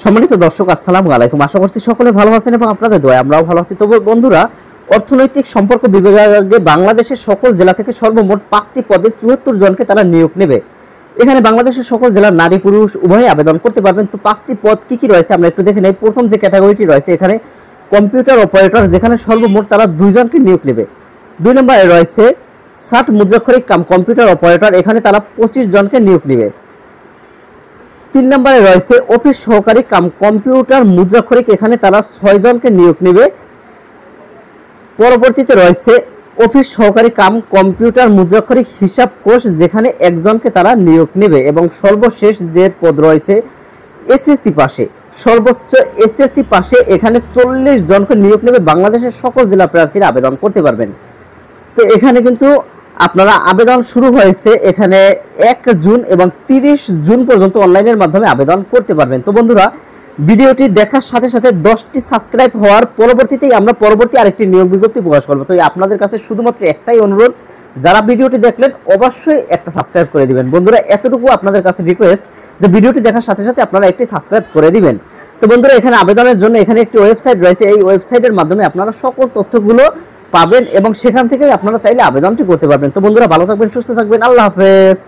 সম্মানিত দর্শক, আসসালামু আলাইকুম। আশা করছি সকলে ভালো আছেন এবং আপনাদের দোয়ায় আমরাও ভালো আছি। তবে বন্ধুরা, অর্থনৈতিক সম্পর্ক বিভাগে বাংলাদেশের সকল জেলা থেকে সর্বমোট 5টি পদে 74 জনকে তারা নিয়োগ নেবে। এখানে বাংলাদেশের সকল জেলার নারী পুরুষ উভয়ই আবেদন করতে পারবেন। তো 5টি পদ কি কি রয়েছে আমরা একটু দেখে নেই। প্রথম যে ক্যাটাগরিটি রয়েছে এখানে কম্পিউটার অপারেটর, যেখানে সর্বমোট তারা 2 জনকে নিয়োগ নেবে। 2 নম্বরে রয়েছে 60 মুদ্রাক্ষরিক কাম কম্পিউটার অপারেটর, এখানে তারা 25 জনকে নিয়োগ নেবে। 3 নম্বরে রয়েছে অফিস সহকারী কাম কম্পিউটার মুদ্রাক্ষরিক, এখানে তারা 6 জনকে নিয়োগ নেবে। পরবর্তীতে রয়েছে অফিস সহকারী কাম কম্পিউটার মুদ্রাক্ষরিক হিসাব কোষ, যেখানে 1 জনকে তারা নিয়োগ নেবে। এবং সর্বশেষ যে পদ রয়েছে এসএসসি পাশে, সর্বোচ্চ এসএসসি পাশে, এখানে 40 জনকে নিয়োগ নেবে। বাংলাদেশের সকল জেলা প্রার্থীরা আবেদন করতে পারবেন। তো এখানে কিন্তু আপনারা আবেদন শুরু হয়েছে এখানে 1 জুন এবং 30 জুন পর্যন্ত অনলাইনের মাধ্যমে আবেদন করতে পারবেন। তো বন্ধুরা, ভিডিওটি দেখার সাথে সাথে 10টি সাবস্ক্রাইব হওয়ার পরবর্তীতেই আমরা পরবর্তী আরেকটি নিয়োগ বিজ্ঞপ্তি প্রকাশ করব। তো আপনাদের কাছে শুধুমাত্র একটাই অনুরোধ, যারা ভিডিওটি দেখলেন অবশ্যই একটা সাবস্ক্রাইব করে দিবেন। বন্ধুরা, এতটুকু আপনাদের কাছে রিকোয়েস্ট যে ভিডিওটি দেখার সাথে সাথে আপনারা একটি সাবস্ক্রাইব করে দিবেন। তো বন্ধুরা, এখানে আবেদনের জন্য এখানে একটি ওয়েবসাইট রয়েছে। এই ওয়েবসাইটের মাধ্যমে আপনারা সকল তথ্যগুলো পাবেন এবং সেখান থেকে আপনারা চাইলে আবেদনটি করতে পারবেন। তো বন্ধুরা, ভালো থাকবেন, সুস্থ থাকবেন, আল্লাহ হাফেজ।